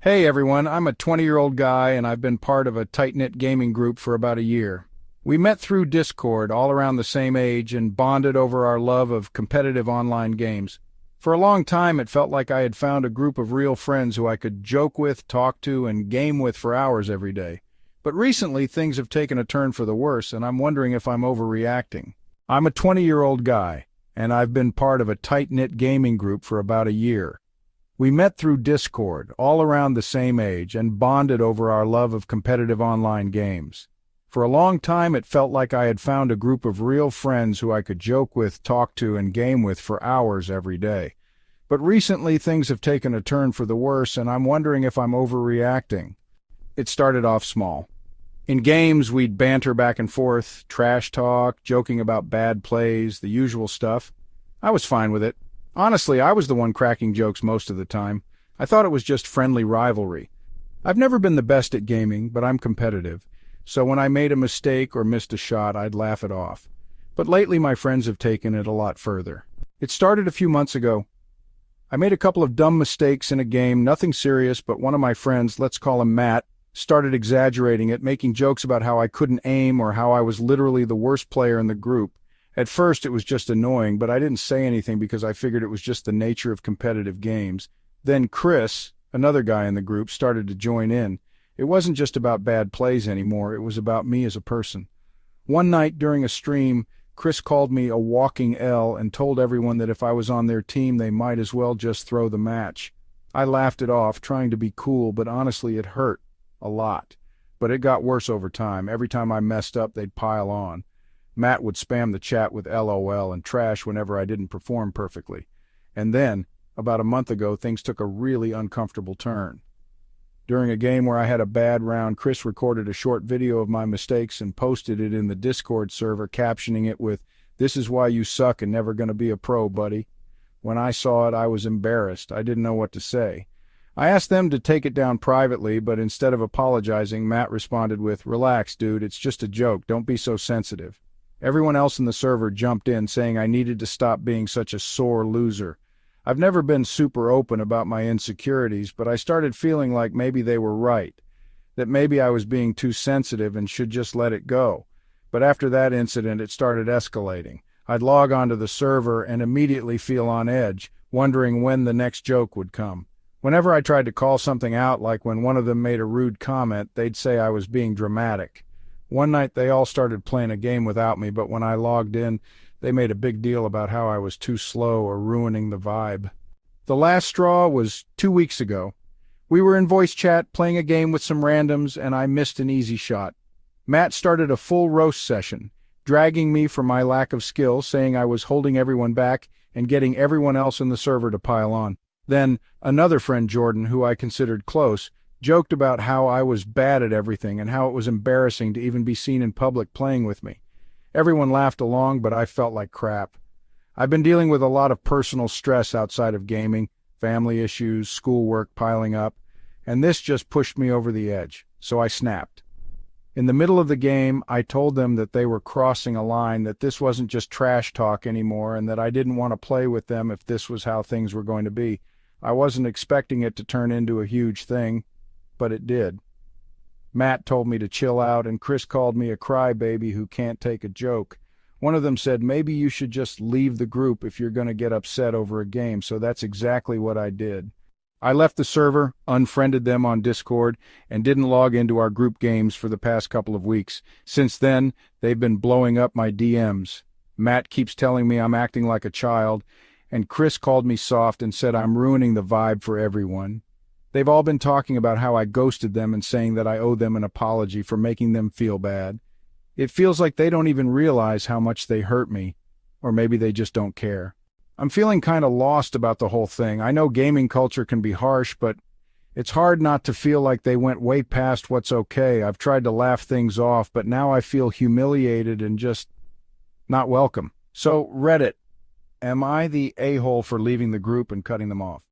Hey everyone, I'm a 20-year-old guy and I've been part of a tight-knit gaming group for about a year. We met through Discord, all around the same age, and bonded over our love of competitive online games. For a long time, it felt like I had found a group of real friends who I could joke with, talk to, and game with for hours every day. But recently, things have taken a turn for the worse, and I'm wondering if I'm overreacting. I'm a 20-year-old guy, and I've been part of a tight-knit gaming group for about a year. We met through Discord, all around the same age, and bonded over our love of competitive online games. For a long time, it felt like I had found a group of real friends who I could joke with, talk to, and game with for hours every day. But recently, things have taken a turn for the worse, and I'm wondering if I'm overreacting. It started off small. In games, we'd banter back and forth, trash talk, joking about bad plays, the usual stuff. I was fine with it. Honestly, I was the one cracking jokes most of the time. I thought it was just friendly rivalry. I've never been the best at gaming, but I'm competitive. So when I made a mistake or missed a shot, I'd laugh it off. But lately my friends have taken it a lot further. It started a few months ago. I made a couple of dumb mistakes in a game, nothing serious, but one of my friends, let's call him Matt, started exaggerating it, making jokes about how I couldn't aim or how I was literally the worst player in the group. At first, it was just annoying, but I didn't say anything because I figured it was just the nature of competitive games. Then Chris, another guy in the group, started to join in. It wasn't just about bad plays anymore, it was about me as a person. One night during a stream, Chris called me a walking L and told everyone that if I was on their team, they might as well just throw the match. I laughed it off, trying to be cool, but honestly it hurt. A lot. But it got worse over time. Every time I messed up, they'd pile on. Matt would spam the chat with LOL and trash whenever I didn't perform perfectly. And then, about a month ago, things took a really uncomfortable turn. During a game where I had a bad round, Chris recorded a short video of my mistakes and posted it in the Discord server, captioning it with, "This is why you suck and never gonna be a pro, buddy." When I saw it, I was embarrassed. I didn't know what to say. I asked them to take it down privately, but instead of apologizing, Matt responded with, "Relax, dude, it's just a joke, don't be so sensitive." Everyone else in the server jumped in, saying I needed to stop being such a sore loser. I've never been super open about my insecurities, but I started feeling like maybe they were right, that maybe I was being too sensitive and should just let it go. But after that incident, it started escalating. I'd log onto the server and immediately feel on edge, wondering when the next joke would come. Whenever I tried to call something out, like when one of them made a rude comment, they'd say I was being dramatic. One night they all started playing a game without me, but when I logged in, they made a big deal about how I was too slow or ruining the vibe. The last straw was 2 weeks ago. We were in voice chat playing a game with some randoms, and I missed an easy shot. Matt started a full roast session, dragging me for my lack of skill, saying I was holding everyone back and getting everyone else in the server to pile on. Then another friend, Jordan, who I considered close, joked about how I was bad at everything and how it was embarrassing to even be seen in public playing with me. Everyone laughed along, but I felt like crap. I've been dealing with a lot of personal stress outside of gaming, family issues, schoolwork piling up, and this just pushed me over the edge, so I snapped. In the middle of the game, I told them that they were crossing a line, that this wasn't just trash talk anymore, and that I didn't want to play with them if this was how things were going to be. I wasn't expecting it to turn into a huge thing, but it did. Matt told me to chill out, and Chris called me a crybaby who can't take a joke. One of them said, maybe you should just leave the group if you're going to get upset over a game, so that's exactly what I did. I left the server, unfriended them on Discord, and didn't log into our group games for the past couple of weeks. Since then, they've been blowing up my DMs. Matt keeps telling me I'm acting like a child, and Chris called me soft and said I'm ruining the vibe for everyone. They've all been talking about how I ghosted them and saying that I owe them an apology for making them feel bad. It feels like they don't even realize how much they hurt me, or maybe they just don't care. I'm feeling kind of lost about the whole thing. I know gaming culture can be harsh, but it's hard not to feel like they went way past what's okay. I've tried to laugh things off, but now I feel humiliated and just not welcome. So, Reddit, am I the a-hole for leaving the group and cutting them off?